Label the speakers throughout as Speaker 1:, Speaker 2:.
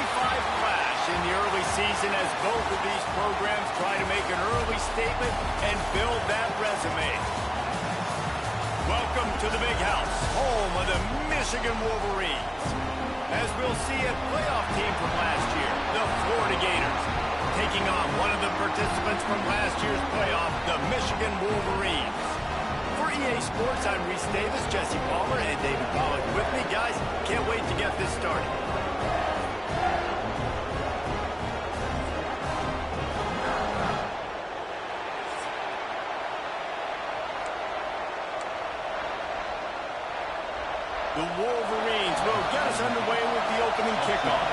Speaker 1: flash in the early season as both of these programs try to make an early statement and build that resume. Welcome to the Big House, home of the Michigan Wolverines. As we'll see a playoff team from last year, the Florida Gators, taking on one of the participants from last year's playoff, the Michigan Wolverines. For EA Sports, I'm Reese Davis, Jesse Palmer, and David Pollack with me. Guys, can't wait to get this started. The Wolverines will get us underway with the opening kickoff.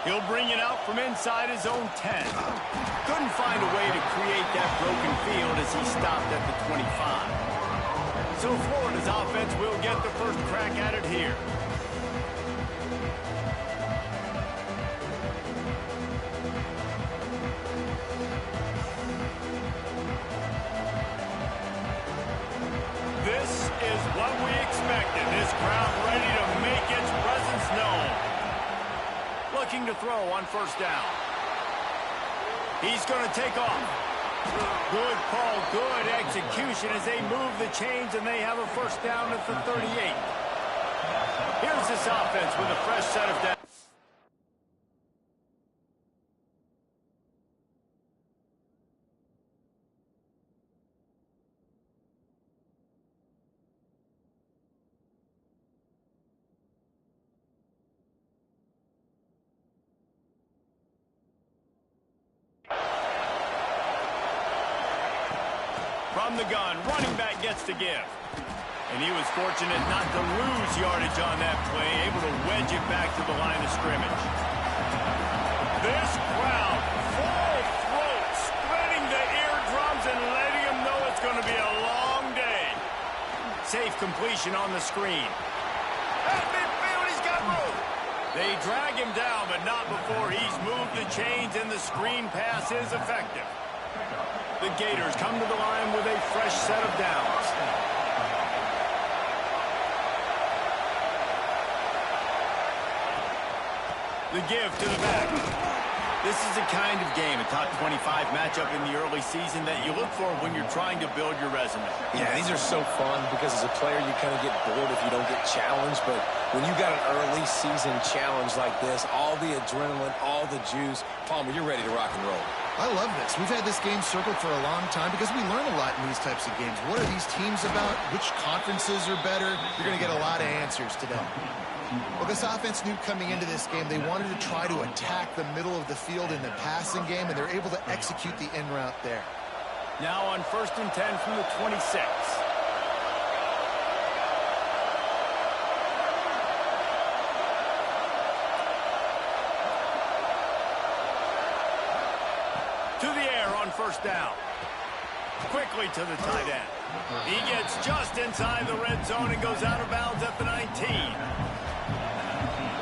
Speaker 1: He'll bring it out from inside his own 10. Couldn't find a way to create that broken field as he stopped at the 25. So Florida's offense will get the first crack at it here. This is what we expected. This crowd ready to make its presence known. Looking to throw on first down. He's going to take off. Good call, good execution as they move the chains and they have a first down at the 38. Here's this offense with a fresh set of downs. From the gun, running back gets to give. And he was fortunate not to lose yardage on that play, able to wedge it back to the line of scrimmage. This crowd, full throat, spreading the eardrums and letting them know it's going to be a long day. Safe completion on the screen. At midfield, he's got room. They drag him down, but not before he's moved the chains, and the screen pass is effective. The Gators come to the line with a fresh set of downs. The give to the back. This is the kind of game, a top 25 matchup in the early season that you look for when you're trying to build your resume.
Speaker 2: Yeah, these are so fun because as a player you kind of get bored if you don't get challenged, but when you got an early season challenge like this, all the adrenaline, all the juice, Palmer, you're ready to rock and roll.
Speaker 3: I love this. We've had this game circled for a long time because we learn a lot in these types of games. What are these teams about? Which conferences are better? You're going to get a lot of answers today. Well, this offense knew coming into this game they wanted to try to attack the middle of the field in the passing game, and they're able to execute the in route there.
Speaker 1: Now on 1st and 10 from the 26. To the air on first down. Quickly to the tight end. He gets just inside the red zone and goes out of bounds at the 19.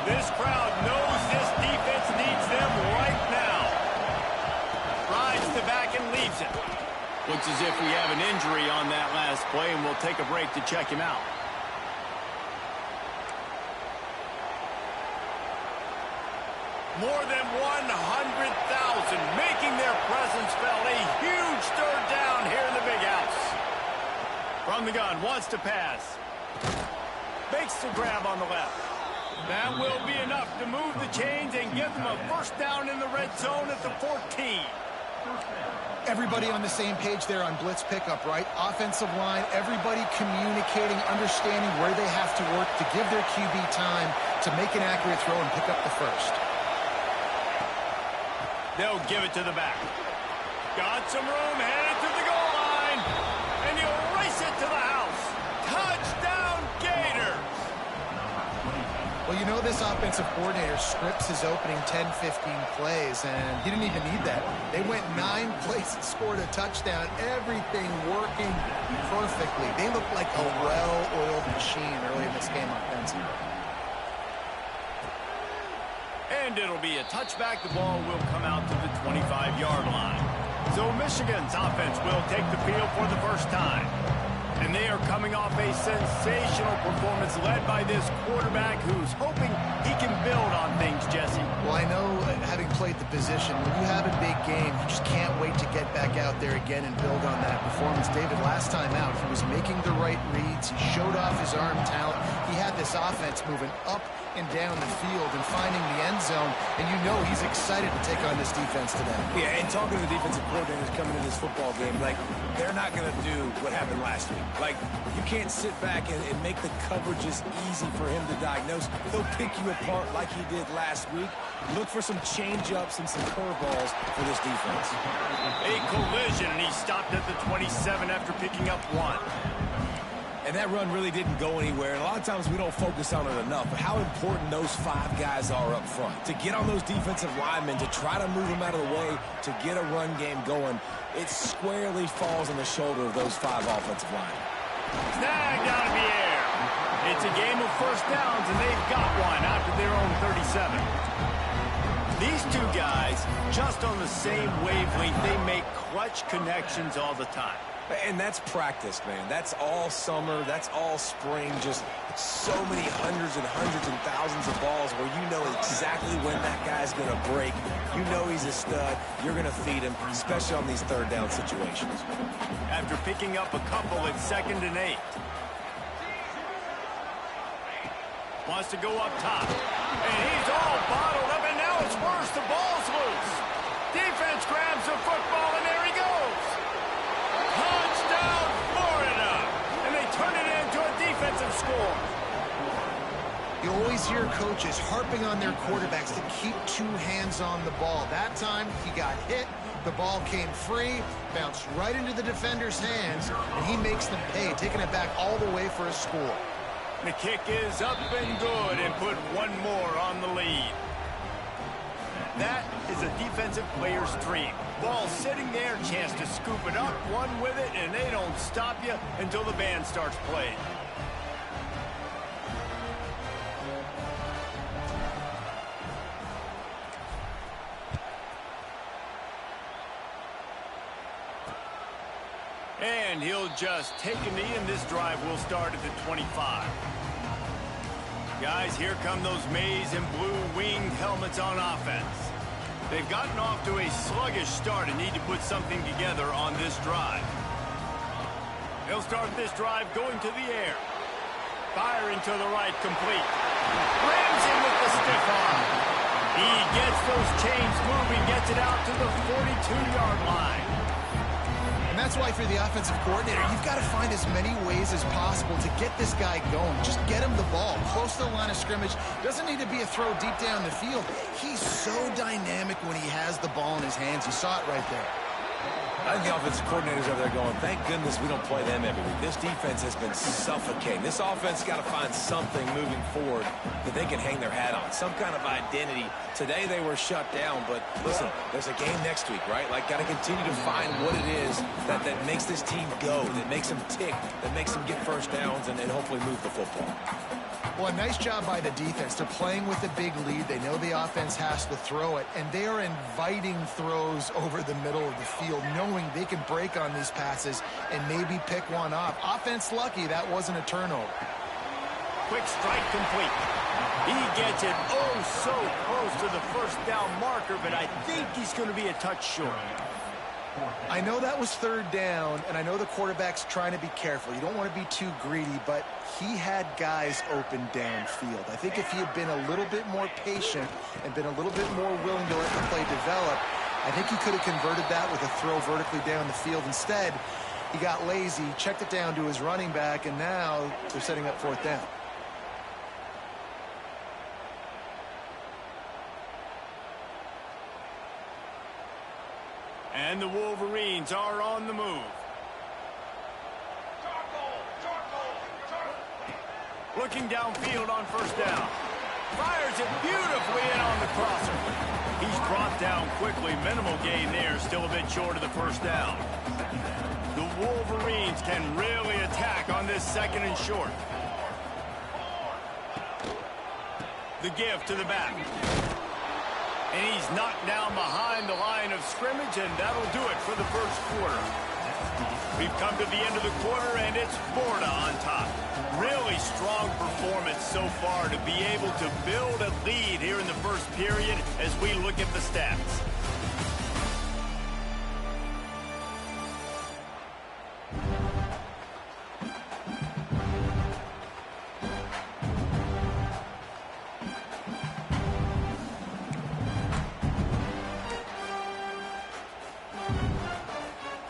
Speaker 1: This crowd knows this defense needs them right now. Rides the back and leaves it. Looks as if we have an injury on that last play, and we'll take a break to check him out. More than 100,000 making their presence felt. A huge third down here in the Big House. From the gun, wants to pass. Makes the grab on the left. That will be enough to move the chains and give them a first down in the red zone at the 14.
Speaker 3: Everybody on the same page there on blitz pickup, right? Offensive line, everybody communicating, understanding where they have to work to give their QB time to make an accurate throw and pick up the first.
Speaker 1: They'll give it to the back. Got some room, headed to the goal line. And he'll race it to the house. Touchdown, Gators!
Speaker 3: Well, you know this offensive coordinator scripts his opening 10, 15 plays, and he didn't even need that. They went 9 plays and scored a touchdown. Everything working perfectly. They look like a well-oiled machine early in this game offensively.
Speaker 1: And it'll be a touchback. The ball will come out to the 25-yard line. So Michigan's offense will take the field for the first time. And they are coming off a sensational performance led by this quarterback who's hoping he can build on things, Jesse.
Speaker 3: Well, I know, having played the position, when you have a big game, you just can't wait to get back out there again and build on that performance. David, last time out, he was making the right reads. He showed off his arm talent. He had this offense moving up and down the field and finding the end zone, and you know he's excited to take on this defense today.
Speaker 2: Yeah, and talking to the defensive coordinators coming in this football game, like, they're not going to do what happened last week. Like, you can't sit back and make the coverages easy for him to diagnose. He'll pick you apart like he did last week. Look for some change-ups and some curveballs for this defense.
Speaker 1: A collision, and he stopped at the 27 after picking up 1.
Speaker 2: And that run really didn't go anywhere. And a lot of times we don't focus on it enough. But how important those 5 guys are up front. To get on those defensive linemen, to try to move them out of the way, to get a run game going, it squarely falls on the shoulder of those 5 offensive linemen.
Speaker 1: Snagged out of the air. It's a game of first downs, and they've got one after their own 37. These two guys, just on the same wavelength, they make clutch connections all the time.
Speaker 2: And that's practice, man. That's all summer. That's all spring. Just so many hundreds and thousands of balls where you know exactly when that guy's going to break. You know he's a stud. You're going to feed him, especially on these third down situations.
Speaker 1: After picking up a couple at 2nd and 8. Wants to go up top. And he's all bottled up, and now it's worse. The ball's loose. Defense grabs the football, and there he goes. Touchdown, Florida! And they turn it into a defensive score.
Speaker 3: You always hear coaches harping on their quarterbacks to keep 2 hands on the ball. That time, he got hit. The ball came free, bounced right into the defender's hands, and he makes them pay, taking it back all the way for a score.
Speaker 1: The kick is up and good, and put 1 more on the lead. That is a defensive player's dream. Ball sitting there, chance to scoop it up, run with it, and they don't stop you until the band starts playing. And he'll just take a knee, and this drive will start at the 25. Guys, here come those maize and blue winged helmets on offense. They've gotten off to a sluggish start and need to put something together on this drive. They'll start this drive going to the air. Firing to the right, complete. Rams him with the stiff arm. He gets those chains moving, gets it out to the 42-yard line.
Speaker 3: And that's why, for the offensive coordinator, you've got to find as many ways as possible to get this guy going. Just get him the ball close to the line of scrimmage. Doesn't need to be a throw deep down the field. He's so dynamic when he has the ball in his hands. You saw it right there.
Speaker 2: I think the offensive coordinators over there going, thank goodness we don't play them every week. This defense has been suffocating. This offense got to find something moving forward that they can hang their hat on, some kind of identity. Today they were shut down, but listen, there's a game next week, right? Like, got to continue to find what it is that makes this team go, that makes them tick, that makes them get first downs, and hopefully move the football.
Speaker 3: Well, a nice job by the defense. They're playing with a big lead. They know the offense has to throw it, and they are inviting throws over the middle of the field, knowing they can break on these passes and maybe pick one off. Offense lucky that wasn't a turnover.
Speaker 1: Quick strike complete. He gets it so close to the first down marker, but I think he's going to be a touch short.
Speaker 3: I know that was 3rd down, and I know the quarterback's trying to be careful. You don't want to be too greedy, but he had guys open downfield. I think if he had been a little bit more patient and been a little bit more willing to let the play develop, I think he could have converted that with a throw vertically down the field. Instead, he got lazy, checked it down to his running back, and now they're setting up 4th down.
Speaker 1: And the Wolverines are on the move. Looking downfield on first down. Fires it beautifully in on the crosser. He's brought down quickly. Minimal gain there. Still a bit short of the first down. The Wolverines can really attack on this 2nd and short. The give to the back. And he's knocked down behind the line of scrimmage, and that'll do it for the first quarter. We've come to the end of the quarter, and it's Florida on top. Really strong performance so far to be able to build a lead here in the first period as we look at the stats.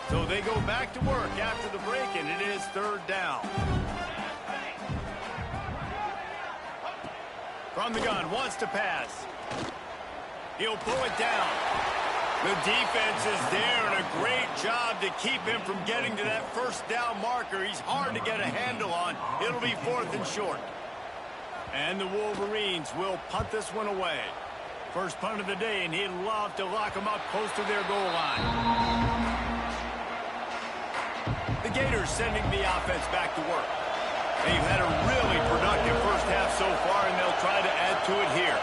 Speaker 1: So they go back to work after the break, and it is third down. From the gun, wants to pass. He'll pull it down. The defense is there, and a great job to keep him from getting to that first down marker. He's hard to get a handle on. It'll be 4th and short. And the Wolverines will punt this one away. First punt of the day, and he'd love to lock them up close to their goal line. The Gators sending the offense back to work. They've had a really productive first half so far, and they'll try to add to it here.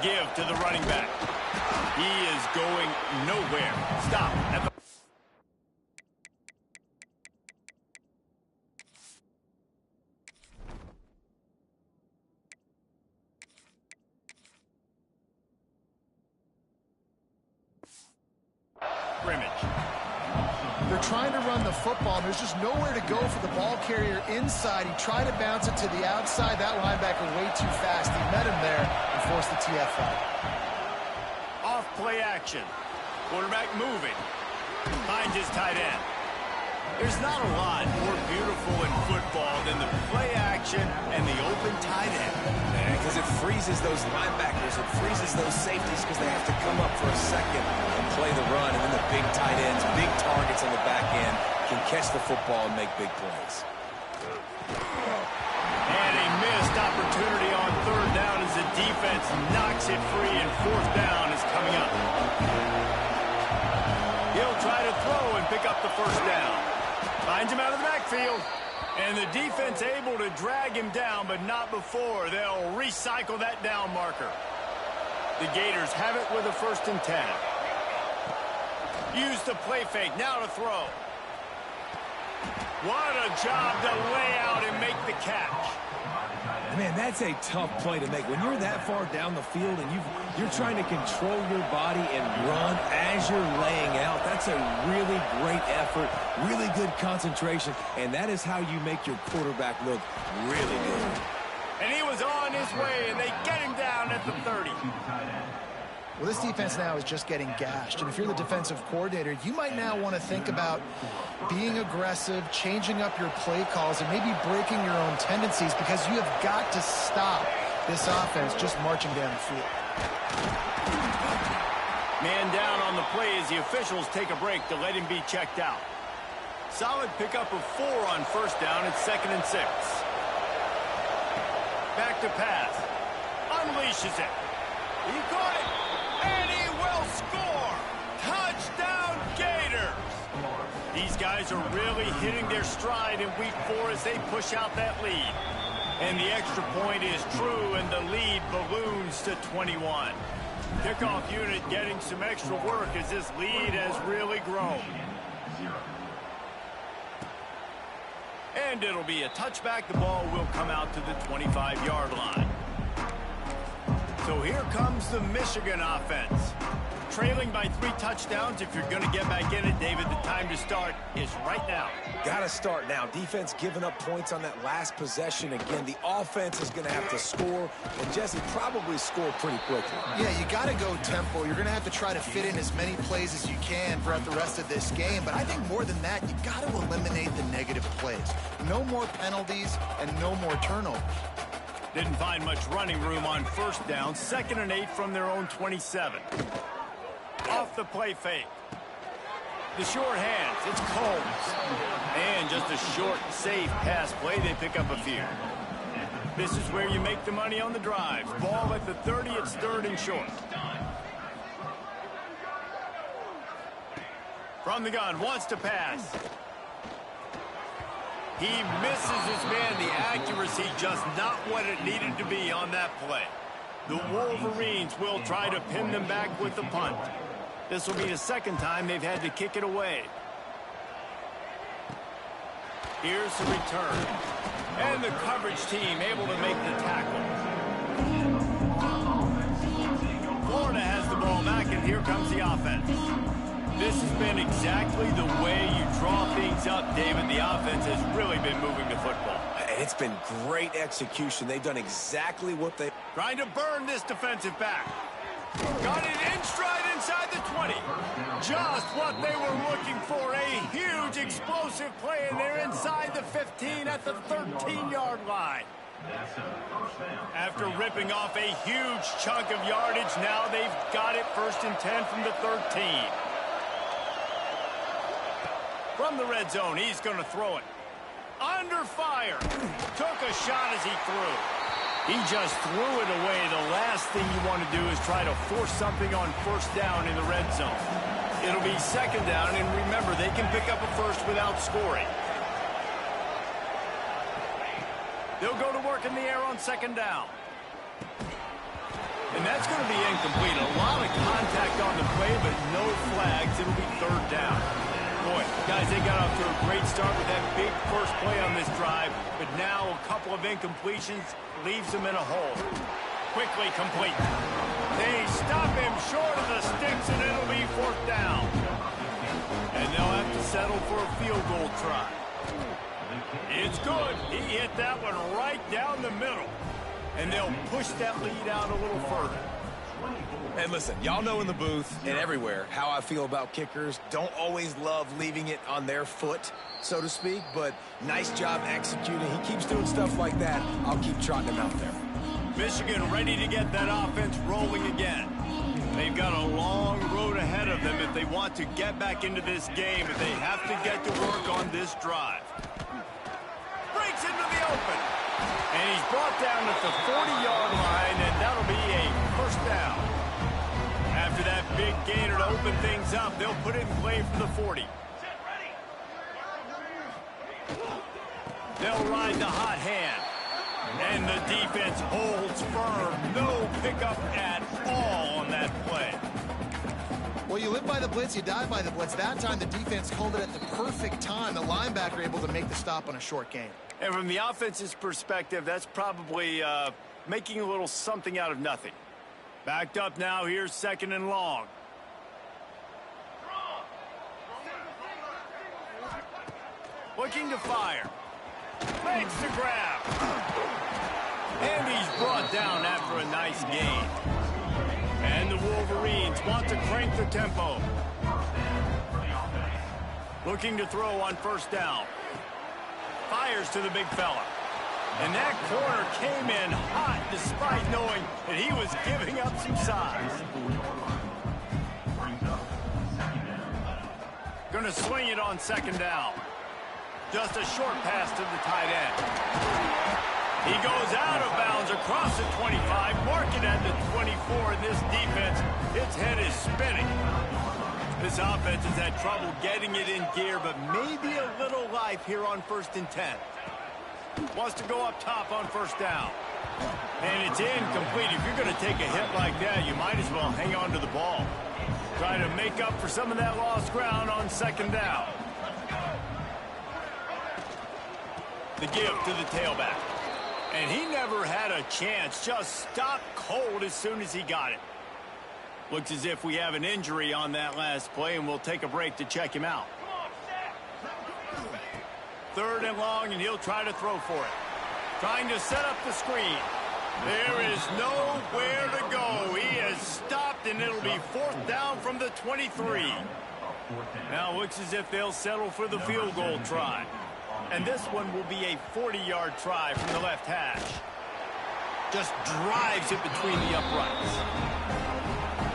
Speaker 1: Give to the running back. He is going nowhere. Stop at the scrimmage.
Speaker 3: They're trying to run the football, and there's just nowhere to go for the ball carrier inside. He tried to bounce it to the outside. That linebacker way too fast. He met him there and forced the TFL.
Speaker 1: Off play action. Quarterback moving. Finds his tight end. There's not a lot more beautiful in football than the play action and the open tight end.
Speaker 2: Because it freezes those linebackers. It freezes those safeties because they have to come up for a second and play the run. And then the big tight ends, big targets on the back end, can catch the football and make big plays.
Speaker 1: And a missed opportunity on third down as the defense knocks it free, and fourth down is coming up. He'll try to throw and pick up the first down. Finds him out of the backfield. And the defense able to drag him down, but not before. They'll recycle that down marker. The Gators have it with a 1st and 10. Use the play fake. Now to throw. What a job to lay out and make the catch.
Speaker 2: Man, that's a tough play to make. When you're that far down the field and you're trying to control your body and run as you're laying out, that's a really great effort, really good concentration, and that is how you make your quarterback look really good.
Speaker 1: And he was on his way, and they get him down at the 30.
Speaker 3: Well, this defense now is just getting gashed. And if you're the defensive coordinator, you might now want to think about being aggressive, changing up your play calls, and maybe breaking your own tendencies, because you have got to stop this offense just marching down the field.
Speaker 1: Man down on the play as the officials take a break to let him be checked out. Solid pickup of 4 on first down. It's 2nd and 6. Back to pass. Unleashes it. He caught it. And he will score! Touchdown, Gators! These guys are really hitting their stride in week 4 as they push out that lead. And the extra point is true, and the lead balloons to 21. Kickoff unit getting some extra work as this lead has really grown. And it'll be a touchback. The ball will come out to the 25-yard line. So here comes the Michigan offense. Trailing by 3 touchdowns. If you're going to get back in it, David, the time to start is right now.
Speaker 2: Got to start now. Defense giving up points on that last possession. Again, the offense is going to have to score, and Jesse probably score pretty quickly.
Speaker 3: Yeah, you got to go tempo. You're going to have to try to fit in as many plays as you can throughout the rest of this game. But I think more than that, you got to eliminate the negative plays. No more penalties and no more turnovers.
Speaker 1: Didn't find much running room on first down. 2nd and 8 from their own 27. Off the play fake. The short hands. It's Combs. And just a short, safe pass play. They pick up a few. This is where you make the money on the drives. Ball at the 30. It's 3rd and short. From the gun. Wants to pass. He misses his man. The accuracy just not what it needed to be on that play. The Wolverines will try to pin them back with the punt. This will be the second time they've had to kick it away. Here's the return. And the coverage team able to make the tackle. Florida has the ball back, and here comes the offense. This has been exactly the way you draw things up, David. The offense has really been moving the football.
Speaker 2: And it's been great execution. They've done exactly what they...
Speaker 1: Trying to burn this defensive back. Got it in stride inside the 20. Just what they were looking for. A huge explosive play, and they're inside the 15 at the 13-yard line. After ripping off a huge chunk of yardage, now they've got it 1st and 10 from the 13. From the red zone, he's going to throw it. Under fire. Took a shot as he threw. He just threw it away. The last thing you want to do is try to force something on 1st down in the red zone. It'll be 2nd down, and remember, they can pick up a 1st without scoring. They'll go to work in the air on 2nd down. And that's going to be incomplete. A lot of contact on the play, but no flags. It'll be 3rd down. Boy, guys, they got off to a great start with that big first play on this drive, but now a couple of incompletions leaves them in a hole. Quickly complete. They stop him short of the sticks, and it'll be 4th down. And they'll have to settle for a field goal try. It's good. He hit that one right down the middle. And they'll push that lead out a little further.
Speaker 2: And listen, y'all know in the booth and everywhere how I feel about kickers. Don't always love leaving it on their foot, so to speak, but nice job executing. He keeps doing stuff like that. I'll keep trotting him out there.
Speaker 1: Michigan ready to get that offense rolling again. They've got a long road ahead of them if they want to get back into this game, but they have to get to work on this drive. Breaks into the open. And he's brought down at the 40-yard line, and that'll be a 1st down. After that big gainer to open things up, they'll put it in play for the 40. They'll ride the hot hand. And the defense holds firm. No pickup at all on that play.
Speaker 3: Well, you live by the blitz, you die by the blitz. That time, the defense called it at the perfect time. The linebacker able to make the stop on a short gain.
Speaker 1: And from the offense's perspective, that's probably making a little something out of nothing. Backed up now, here's 2nd and long. Looking to fire. Makes the grab. And he's brought down after a nice gain. And the Wolverines want to crank the tempo. Looking to throw on 1st down. Fires to the big fella. And that corner came in hot despite knowing that he was giving up some size. Going to swing it on 2nd down. Just a short pass to the tight end. He goes out of bounds across the 25, marking at the 24, and this defense, its head is spinning. This offense has had trouble getting it in gear, but maybe a little life here on 1st and 10. Wants to go up top on 1st down. And it's incomplete. If you're going to take a hit like that, you might as well hang on to the ball. Try to make up for some of that lost ground on 2nd down. The give to the tailback. And he never had a chance. Just stopped cold as soon as he got it. Looks as if we have an injury on that last play, and we'll take a break to check him out. 3rd and long, and he'll try to throw for it. Trying to set up the screen. There is nowhere to go. He is stopped, and it'll be 4th down from the 23. Now it looks as if they'll settle for the field goal try. And this one will be a 40-yard try from the left hash. Just drives it between the uprights.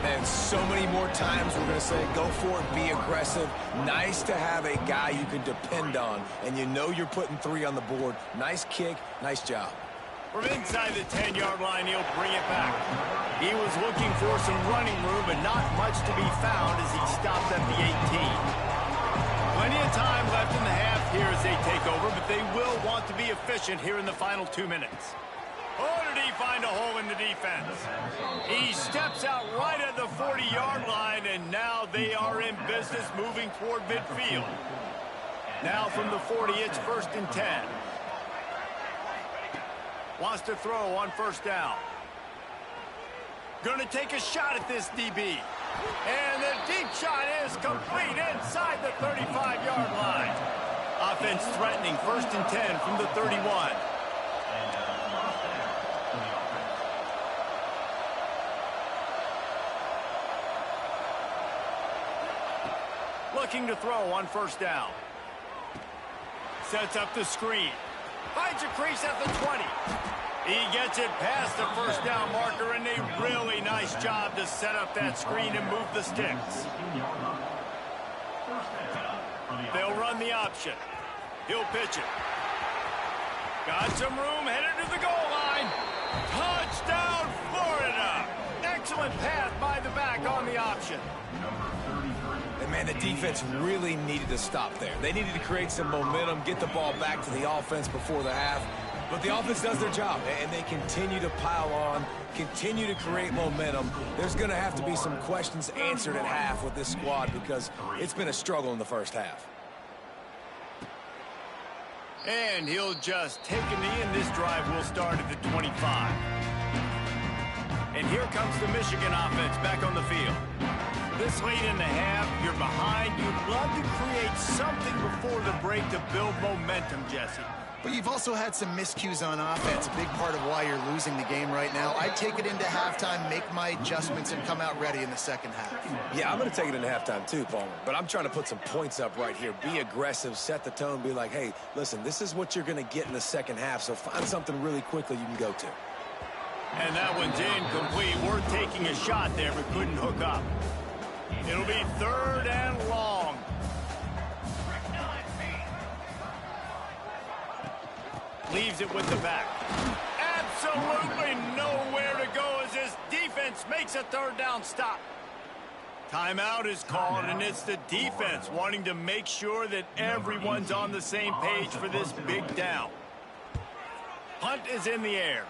Speaker 2: And so many more times we're going to say, go for it, be aggressive. Nice to have a guy you can depend on, and you know you're putting 3 on the board. Nice kick, nice job.
Speaker 1: From inside the 10-yard line, he'll bring it back. He was looking for some running room, but not much to be found as he stopped at the 18. Plenty of time left in the half here as they take over, but they will want to be efficient here in the final 2 minutes. Oh, did he find a hole in the defense? He steps out right at the 40-yard line, and now they are in business moving toward midfield. Now from the 40, it's 1st and 10. Wants to throw on 1st down. Going to take a shot at this DB. And the deep shot is complete inside the 35-yard line. Offense threatening 1st and 10 from the 31. Looking to throw on 1st down. Sets up the screen. Finds a crease at the 20. He gets it past the 1st down marker, and a really nice job to set up that screen and move the sticks. They'll run the option. He'll pitch it. Got some room, headed to the goal line. Touchdown, Florida! Excellent pass by the back on the option.
Speaker 2: And, man, the defense really needed to stop there. They needed to create some momentum, get the ball back to the offense before the half. But the offense does their job, and they continue to pile on, continue to create momentum. There's going to have to be some questions answered at half with this squad because it's been a struggle in the 1st half.
Speaker 1: And he'll just take a knee, and this drive will start at the 25. And here comes the Michigan offense back on the field. This late in the half, you're behind. You'd love to create something before the break to build momentum, Jesse.
Speaker 3: But you've also had some miscues on offense, a big part of why you're losing the game right now. I'd take it into halftime, make my adjustments, and come out ready in the 2nd half.
Speaker 2: Yeah, I'm going to take it into halftime too, Palmer. But I'm trying to put some points up right here. Be aggressive, set the tone, be like, hey, listen, this is what you're going to get in the 2nd half, so find something really quickly you can go to.
Speaker 1: And that one's incomplete. Worth taking a shot there, but couldn't hook up. It'll be 3rd and long. Leaves it with the back. Absolutely nowhere to go as this defense makes a 3rd down stop. Timeout is called, and it's the defense wanting to make sure that everyone's on the same page for this big down. Punt is in the air.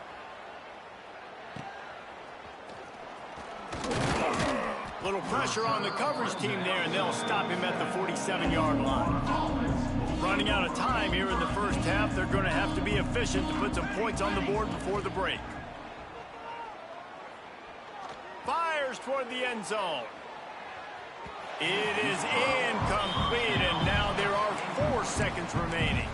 Speaker 1: Little pressure on the coverage team there, and they'll stop him at the 47-yard line. Running out of time here in the 1st half, they're going to have to be efficient to put some points on the board before the break. Fires toward the end zone. It is incomplete, and now there are 4 seconds remaining.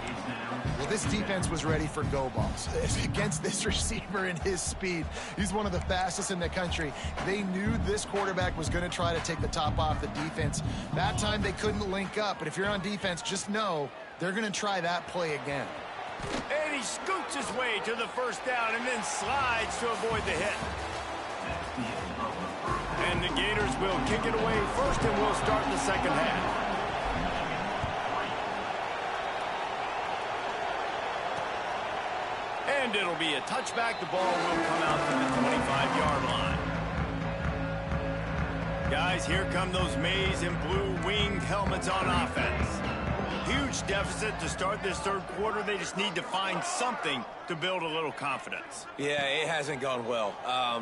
Speaker 3: Well, this defense was ready for go balls. Against this receiver and his speed, he's one of the fastest in the country. They knew this quarterback was going to try to take the top off the defense. That time they couldn't link up, but if you're on defense, just know they're going to try that play again.
Speaker 1: And he scoots his way to the 1st down and then slides to avoid the hit. And the Gators will kick it away first, and we'll start the 2nd half. And it'll be a touchback. The ball will come out to the 25-yard line. Guys, here come those maize and blue winged helmets on offense. Huge deficit to start this 3rd quarter. They just need to find something to build a little confidence.
Speaker 2: Yeah, it hasn't gone well.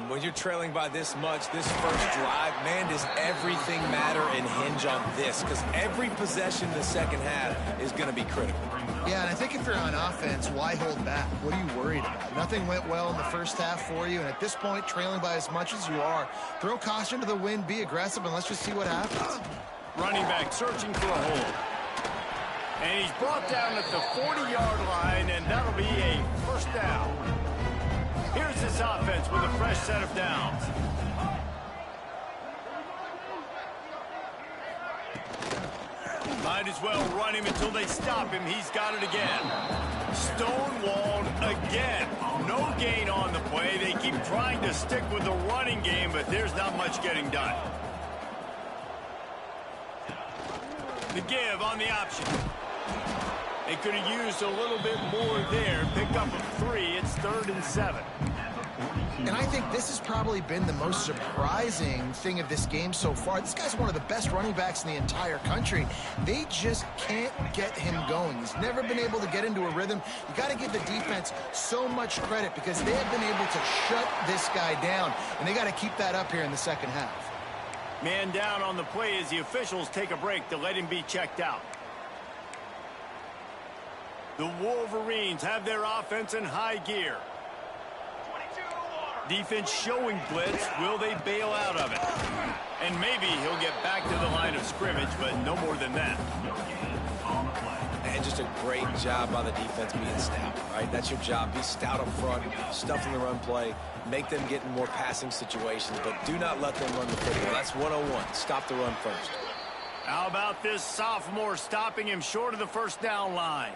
Speaker 2: When you're trailing by this much, this 1st drive, man, does everything matter and hinge on this? Because every possession in the 2nd half is going to be critical.
Speaker 3: Yeah, and I think if you're on offense, why hold back? What are you worried about? Nothing went well in the 1st half for you, and at this point, trailing by as much as you are, throw caution to the wind, be aggressive, and let's just see what happens.
Speaker 1: Running back searching for a hole. And he's brought down at the 40-yard line, and that'll be a 1st down. Here's this offense with a fresh set of downs. Might as well run him until they stop him. He's got it again. Stonewalled again. No gain on the play. They keep trying to stick with the running game, but there's not much getting done. The give on the option. They could have used a little bit more there. Pick up a 3. It's 3rd and 7.
Speaker 3: And I think this has probably been the most surprising thing of this game so far. This guy's one of the best running backs in the entire country. They just can't get him going. He's never been able to get into a rhythm. You got to give the defense so much credit because they have been able to shut this guy down, and they got to keep that up here in the second half.
Speaker 1: Man down on the play as the officials take a break to let him be checked out. The Wolverines have their offense in high gear. Defense showing blitz. Will they bail out of it? And maybe he'll get back to the line of scrimmage, but no more than that.
Speaker 2: And just a great job by the defense being stout, right? That's your job. Be stout up front, stuff in the run play, make them get in more passing situations, but do not let them run the football. That's 101. Stop the run first.
Speaker 1: How about this sophomore stopping him short of the first down line?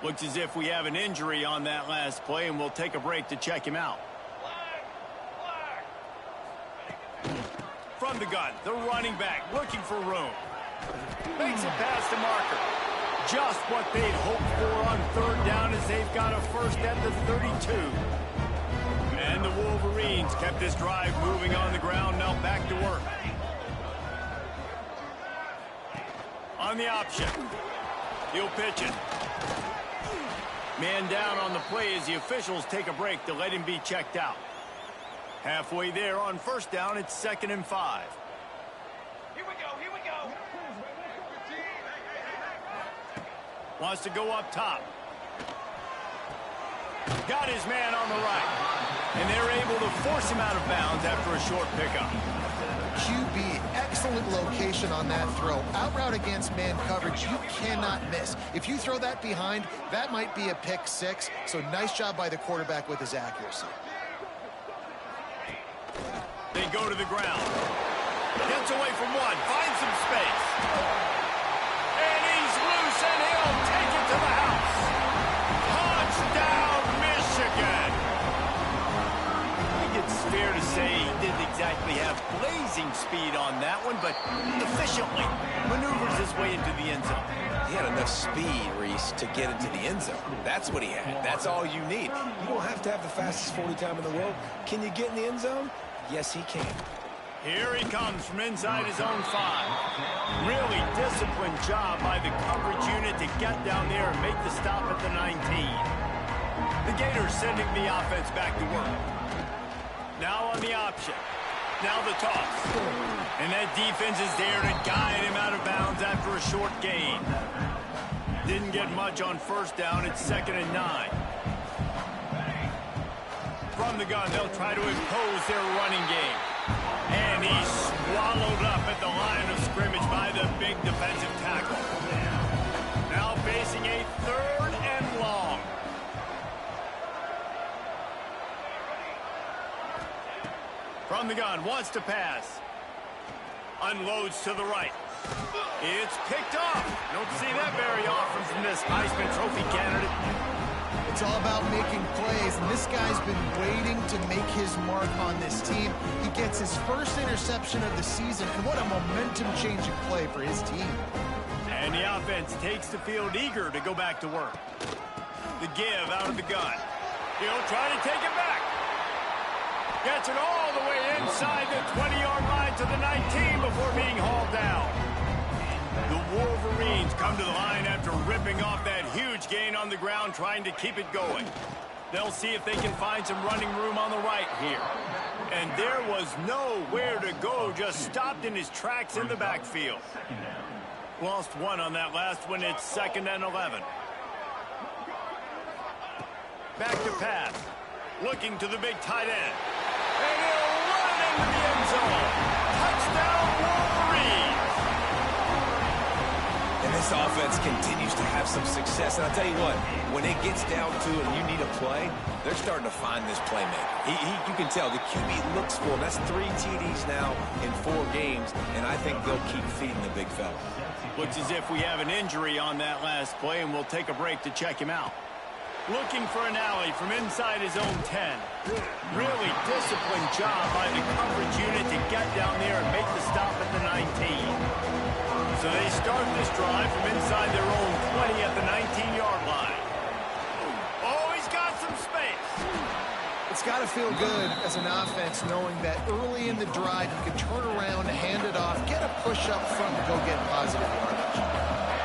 Speaker 1: Looks as if we have an injury on that last play, and we'll take a break to check him out. From the gun, the running back looking for room. Makes it past the marker. Just what they'd hoped for on third down as they've got a first at the 32. And the Wolverines kept this drive moving on the ground. Now back to work. On the option. He'll pitch it. Man down on the play as the officials take a break to let him be checked out. Halfway there on first down, it's 2nd and 5.
Speaker 4: Here we go.
Speaker 1: Wants to go up top. Got his man on the right. And they're able to force him out of bounds after a short pickup.
Speaker 3: QB, excellent location on that throw. Out route against man coverage, you cannot miss. If you throw that behind, that might be a pick six. So nice job by the quarterback with his accuracy.
Speaker 1: They go to the ground. Gets away from one. Finds some space. And he's loose, and he'll take it to the house. Touchdown, Michigan. I think it's fair to say he didn't exactly have blazing speed on that one, but efficiently maneuvers his way into the end zone.
Speaker 2: He had enough speed, Reese, to get into the end zone. That's what he had. That's all you need. You don't have to have the fastest 40 time in the world. Can you get in the end zone? Yes, he can.
Speaker 1: Here he comes from inside his own 5. Really disciplined job by the coverage unit to get down there and make the stop at the 19. The Gators sending the offense back to work. Now on the option. Now the toss. And that defense is there to guide him out of bounds after a short gain. Didn't get much on first down. It's 2nd and 9. From the gun, they'll try to impose their running game. And he's swallowed up at the line of scrimmage by the big defensive tackle. Now facing a 3rd and long. From the gun, wants to pass. Unloads to the right. It's picked off. Don't see that very often from this Heisman Trophy candidate.
Speaker 3: It's all about making plays, and this guy's been waiting to make his mark on this team. He gets his first interception of the season, and what a momentum-changing play for his team.
Speaker 1: And the offense takes the field eager to go back to work. The give out of the gun. He'll try to take it back. Gets it all the way inside the 20-yard line to the 19 before being hauled down. The Wolverines come to the line after ripping off that huge gain on the ground, trying to keep it going. They'll see if they can find some running room on the right here. And there was nowhere to go, just stopped in his tracks in the backfield. Lost one on that last one. It's 2nd and 11. Back to pass. Looking to the big tight end. And he'll run it into the end zone. Touchdown, Wolverines.
Speaker 2: And this offense continues to have some success. And I'll tell you what, when it gets down to it and you need a play, they're starting to find this playmaker. You can tell the QB looks for him. That's 3 TDs now in 4 games, and I think they'll keep feeding the big fella.
Speaker 1: Looks as if we have an injury on that last play, and we'll take a break to check him out. Looking for an alley from inside his own 10. Really disciplined job by the coverage unit to get down there and make the stop at the 19. So they start this drive from inside their own 20 at the 19-yard line. Oh, he's got some space.
Speaker 3: It's got to feel good as an offense knowing that early in the drive you can turn around, hand it off, get a push up front, and go get positive yardage.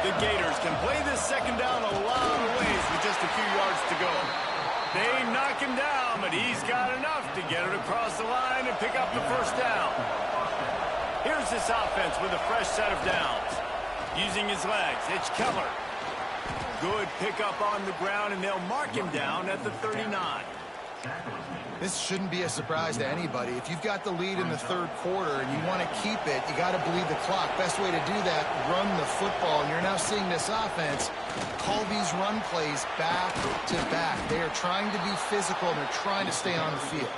Speaker 1: The Gators can play this second down a lot of ways with just a few yards to go. They knock him down, but he's got enough to get it across the line and pick up the first down. Here's this offense with a fresh set of downs. Using his legs, it's Keller. Good pickup on the ground, and they'll mark him down at the 39.
Speaker 3: This shouldn't be a surprise to anybody. If you've got the lead in the third quarter and you want to keep it, you got to bleed the clock. Best way to do that, run the football. And you're now seeing this offense call these run plays back to back. They are trying to be physical, and they're trying to stay on the field.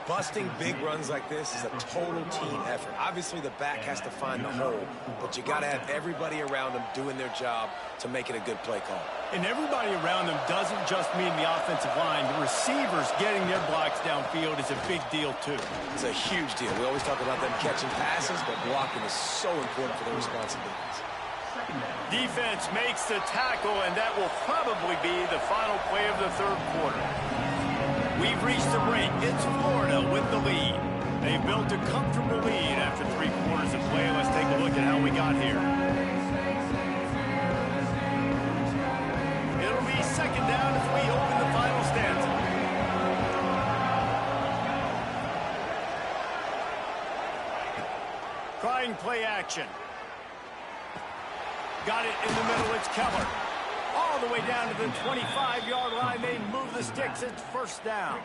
Speaker 2: Busting big runs like this is a total team effort. Obviously, the back has to find the hole, but you got to have everybody around them doing their job to make it a good play call.
Speaker 1: And everybody around them doesn't just mean the offensive line. The receivers getting their blocks downfield is a big deal, too.
Speaker 2: It's a huge deal. We always talk about them catching passes, but blocking is so important for their responsibilities.
Speaker 1: Defense makes the tackle, and that will probably be the final play of the third quarter. We've reached the break. It's Florida with the lead. They've built a comfortable lead after 3 quarters of play. Let's take a look at how we got here. It'll be second down as we open the final stanza. Trying play action. Got it in the middle. It's Keller. All the way down to the 25-yard line. They move the sticks. It's first down.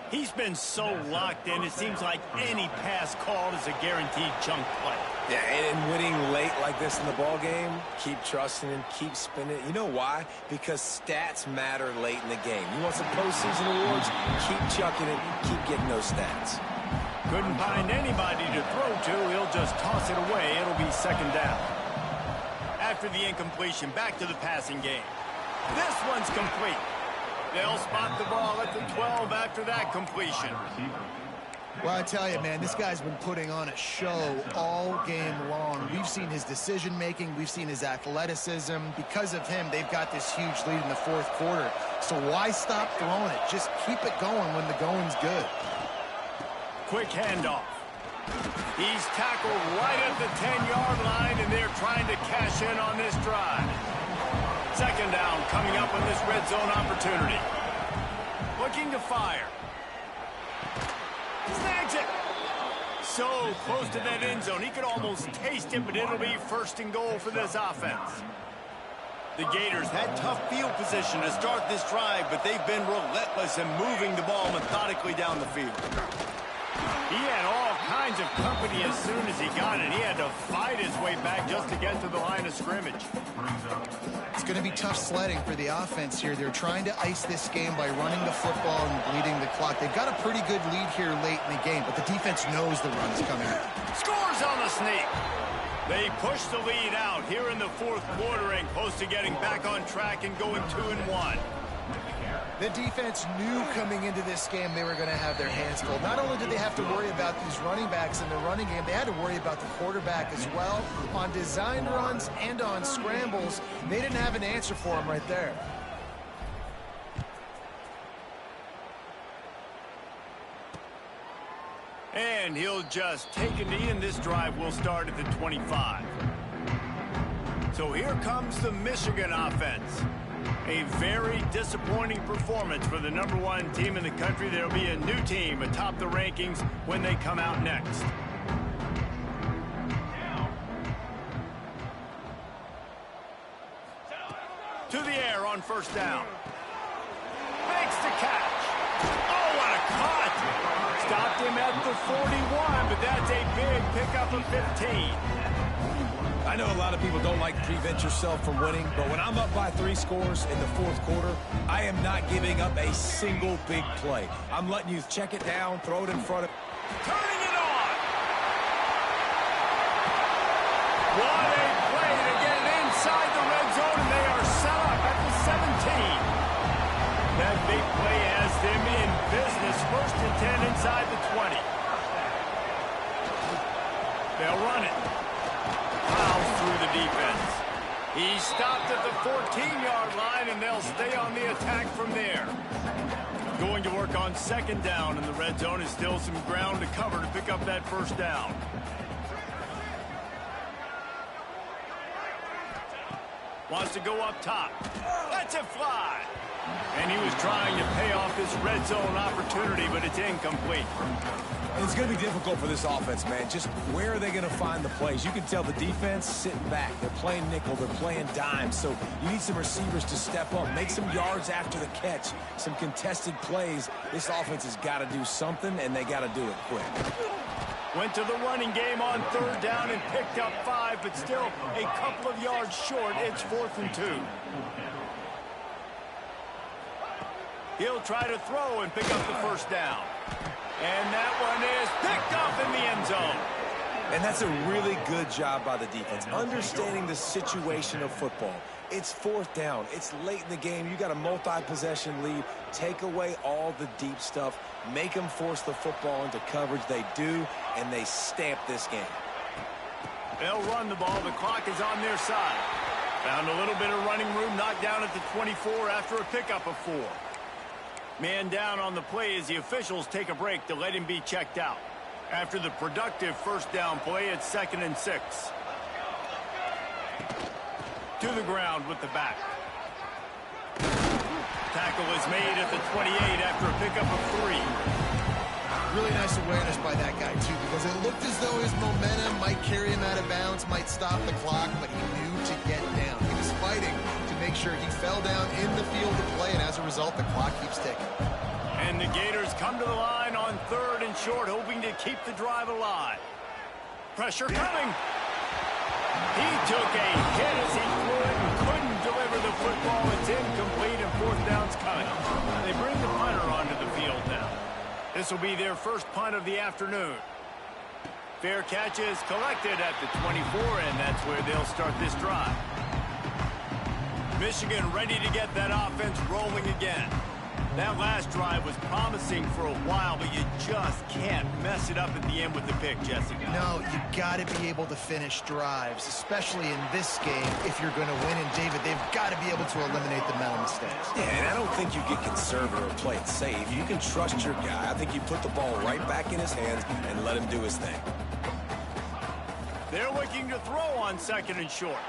Speaker 1: He's been so locked in, it seems like any pass called is a guaranteed chunk play.
Speaker 2: Yeah, and winning late like this in the ball game, keep trusting him, keep spinning it. You know why? Because stats matter late in the game. You want some postseason awards? Keep chucking it, keep getting those stats.
Speaker 1: Couldn't find anybody to throw to. He'll just toss it away. It'll be second down. After the incompletion, back to the passing game. This one's complete. They'll spot the ball at the 12 after that completion.
Speaker 3: Well, I tell you, man, this guy's been putting on a show all game long. We've seen his decision-making. We've seen his athleticism. Because of him, they've got this huge lead in the fourth quarter. So why stop throwing it? Just keep it going when the going's good.
Speaker 1: Quick handoff. He's tackled right at the 10-yard line, and they're trying to cash in on this drive. Second down coming up on this red zone opportunity. Looking to fire. Snags it. So close to that end zone. He could almost taste it, but it'll be first and goal for this offense. The Gators had tough field position to start this drive, but they've been relentless in moving the ball methodically down the field. He had all kinds of company as soon as he got it. He had to fight his way back just to get to the line of scrimmage.
Speaker 3: It's going to be tough sledding for the offense here. They're trying to ice this game by running the football and bleeding the clock. They've got a pretty good lead here late in the game, but the defense knows the run's coming.
Speaker 1: Scores on the sneak. They push the lead out here in the fourth quarter and close to getting back on track and going 2-1.
Speaker 3: The defense knew coming into this game they were going to have their hands full. Not only did they have to worry about these running backs in the running game, they had to worry about the quarterback as well. On design runs and on scrambles, they didn't have an answer for him right there.
Speaker 1: And he'll just take a knee, and this drive will start at the 25. So here comes the Michigan offense. A very disappointing performance for the #1 team in the country. There'll be a new team atop the rankings when they come out next. To the air on first down. Makes the catch. Oh, what a cut! Stopped him at the 41, but that's a big pickup of 15.
Speaker 2: I know a lot of people don't like to prevent yourself from winning, but when I'm up by 3 scores in the fourth quarter, I am not giving up a single big play. I'm letting you check it down, throw it in front of...
Speaker 1: Turning it on! What a play to get it inside the red zone, and they are set up at the 17. That big play has them in business. First and 10 inside the 20. They'll run it. Fouls through the defense. He stopped at the 14-yard line, and they'll stay on the attack from there. Going to work on second down in the red zone. Is still some ground to cover to pick up that first down. Wants to go up top. Lets it fly. And he was trying to pay off this red zone opportunity, but it's incomplete.
Speaker 2: It's going to be difficult for this offense, man. Just where are they going to find the plays? You can tell the defense sitting back. They're playing nickel. They're playing dime. So you need some receivers to step up, make some yards after the catch, some contested plays. This offense has got to do something, and they got to do it quick.
Speaker 1: Went to the running game on third down and picked up 5, but still a couple of yards short. It's 4th and 2. He'll try to throw and pick up the first down. And that one is picked off in the end zone.
Speaker 2: And that's a really good job by the defense, understanding the situation of football. It's 4th down. It's late in the game. You got a multi-possession lead. Take away all the deep stuff. Make them force the football into coverage. They do, and they stamp this game.
Speaker 1: They'll run the ball. The clock is on their side. Found a little bit of running room, knocked down at the 24 after a pickup of 4. Man down on the play as the officials take a break to let him be checked out. After the productive first down play, it's 2nd and 6. To the ground with the back. Tackle is made at the 28 after a pickup of 3.
Speaker 3: Really nice awareness by that guy, too, because it looked as though his momentum might carry him out of bounds, might stop the clock, but he knew to get down. He was fighting to make sure he fell down in the field of play, and as a result, the clock keeps ticking.
Speaker 1: And the Gators come to the line on 3rd and short, hoping to keep the drive alive. Pressure coming. He took a hit as he threw it and couldn't deliver the football. It's incomplete, and 4th down's coming. They bring the punter onto the field now. This will be their first punt of the afternoon. Fair catch is collected at the 24, and that's where they'll start this drive. Michigan ready to get that offense rolling again. That last drive was promising for a while, but you just can't mess it up at the end with the pick, Jesse.
Speaker 3: No, you got to be able to finish drives, especially in this game if you're going to win. And, David, they've got to be able to eliminate the mental mistakes.
Speaker 2: Yeah, and I don't think you get conservative or play it safe. You can trust your guy. I think you put the ball right back in his hands and let him do his thing.
Speaker 1: They're looking to throw on 2nd and short.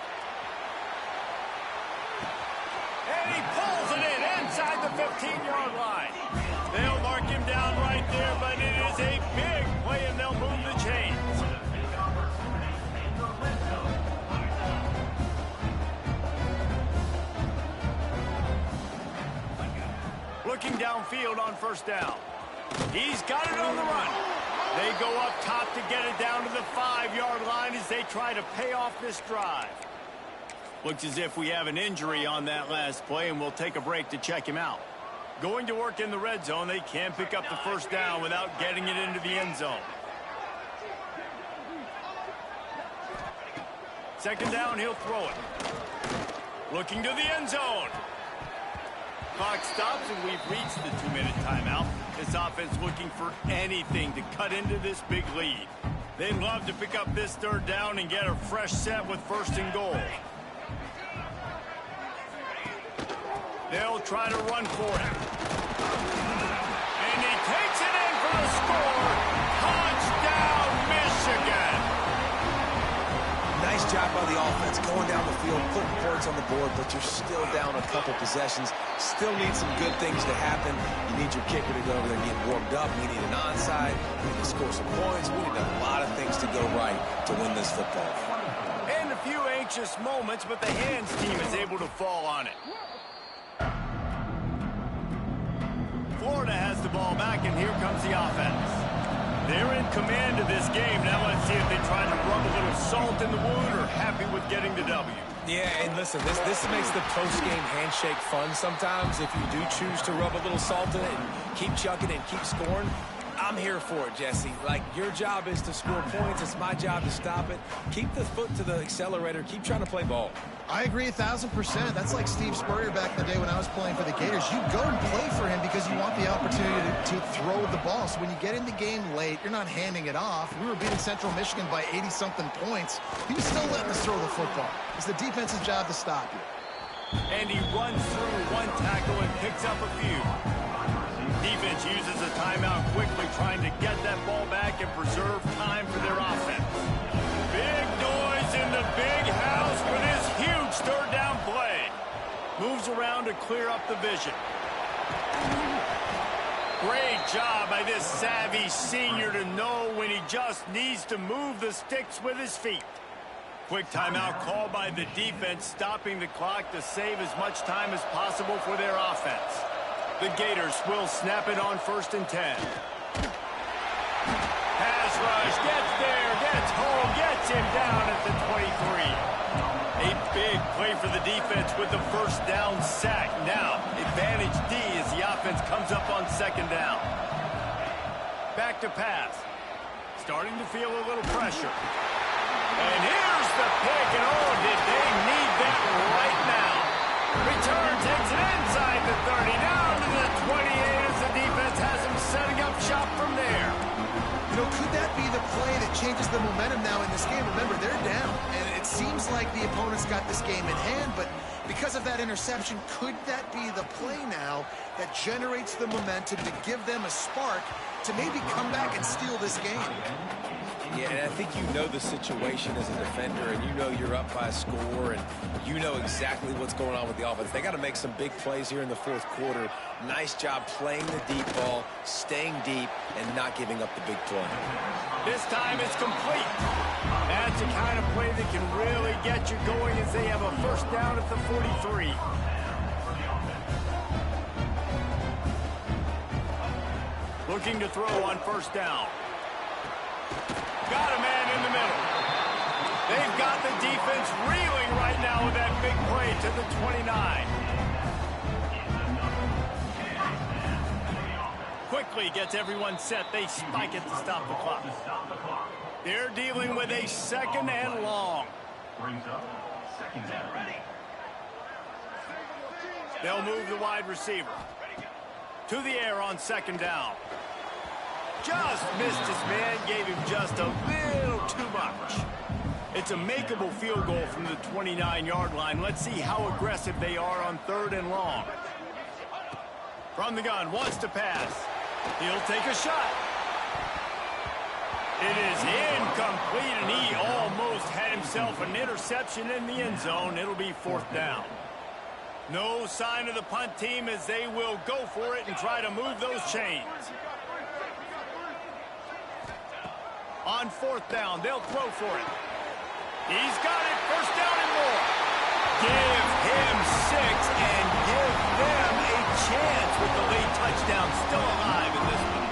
Speaker 1: And he pulls it in inside the 15-yard line. They'll mark him down right there, but it is a big play, and they'll move the chains. Looking downfield on first down. He's got it on the run. They go up top to get it down to the 5-yard line as they try to pay off this drive. Looks as if we have an injury on that last play, and we'll take a break to check him out. Going to work in the red zone. They can't pick up the first down without getting it into the end zone. 2nd down, he'll throw it. Looking to the end zone. Clock stops, and we've reached the 2-minute timeout. This offense looking for anything to cut into this big lead. They'd love to pick up this 3rd down and get a fresh set with 1st and goal. They'll try to run for it. And he takes it in for the score. Touchdown, Michigan.
Speaker 2: Nice job by the offense, going down the field, putting points on the board, but you're still down a couple possessions. Still need some good things to happen. You need your kicker to go over there and get warmed up. You need an onside. You need to score some points. We need a lot of things to go right to win this football game.
Speaker 1: And a few anxious moments, but the hands team is able to fall on it. Florida has the ball back, and here comes the offense. They're in command of this game. Now let's see if they try to rub a little salt in the wound or happy with getting the W.
Speaker 2: Yeah, and listen, this makes the post-game handshake fun sometimes. If you do choose to rub a little salt in it and keep chucking and keep scoring, I'm here for it, Jesse. Like, your job is to score points. It's my job to stop it. Keep the foot to the accelerator. Keep trying to play ball.
Speaker 3: I agree 1,000%. That's like Steve Spurrier back in the day when I was playing for the Gators. You go and play for him because you want the opportunity to throw the ball. So when you get in the game late, you're not handing it off. We were beating Central Michigan by 80-something points. He was still letting us throw the football. It's the defense's job to stop you.
Speaker 1: And he runs through one tackle and picks up a few. defense uses a timeout quickly, trying to get that ball back and preserve time for their offense. Big noise in the big house for this huge third down play. Moves around to clear up the vision. Great job by this savvy senior to know when he just needs to move the sticks with his feet. Quick timeout called by the defense, stopping the clock to save as much time as possible for their offense. The Gators will snap it on 1st and 10. Pass rush, gets there, gets home, gets him down at the 23. A big play for the defense with the first down sack. Now, advantage D as the offense comes up on 2nd down. Back to pass. Starting to feel a little pressure. And here's the pick, and oh, did they need that right now. Return takes it inside the 30, down to the 28 as the defense has them setting up shop from there.
Speaker 3: You know, could that be the play that changes the momentum now in this game? Remember, they're down, and it seems like the opponent's got this game in hand, but because of that interception, could that be the play now that generates the momentum to give them a spark to maybe come back and steal this game?
Speaker 2: Yeah, and I think you know the situation as a defender, and you know you're up by a score, and you know exactly what's going on with the offense. They got to make some big plays here in the 4th quarter. Nice job playing the deep ball, staying deep, and not giving up the big play.
Speaker 1: This time it's complete. That's the kind of play that can really get you going as they have a first down at the 43. Looking to throw on 1st down. Got a man in the middle. They've got the defense reeling right now with that big play to the 29. Quickly gets everyone set. They spike it to stop the clock. They're dealing with a 2nd and long. They'll move the wide receiver. To the air on 2nd down. Just missed his man, gave him just a little too much. It's a makeable field goal from the 29-yard line. Let's see how aggressive they are on 3rd and long. From the gun, wants to pass. He'll take a shot. It is incomplete, and he almost had himself an interception in the end zone. It'll be 4th down. No sign of the punt team as they will go for it and try to move those chains. On 4th down, they'll throw for it. He's got it, 1st down and more. Give him 6 and give them a chance with the late touchdown still alive in this one.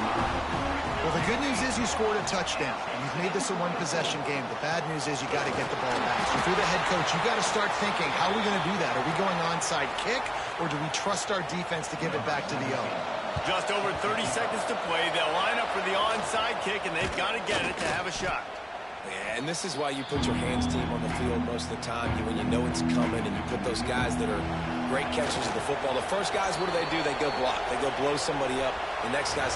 Speaker 3: Well, the good news is you scored a touchdown, and you've made this a one-possession game. The bad news is you got to get the ball back. So if you're the head coach, you got to start thinking, how are we going to do that? Are we going onside kick, or do we trust our defense to give it back to the O?
Speaker 1: Just over 30 seconds to play. They'll line up for the onside kick, and they've got to get it to have a shot.
Speaker 2: Yeah, and this is why you put your hands team on the field most of the time. When you know it's coming, and you put those guys that are great catchers of the football. The first guys, what do? They go block. They go blow somebody up. The next guy's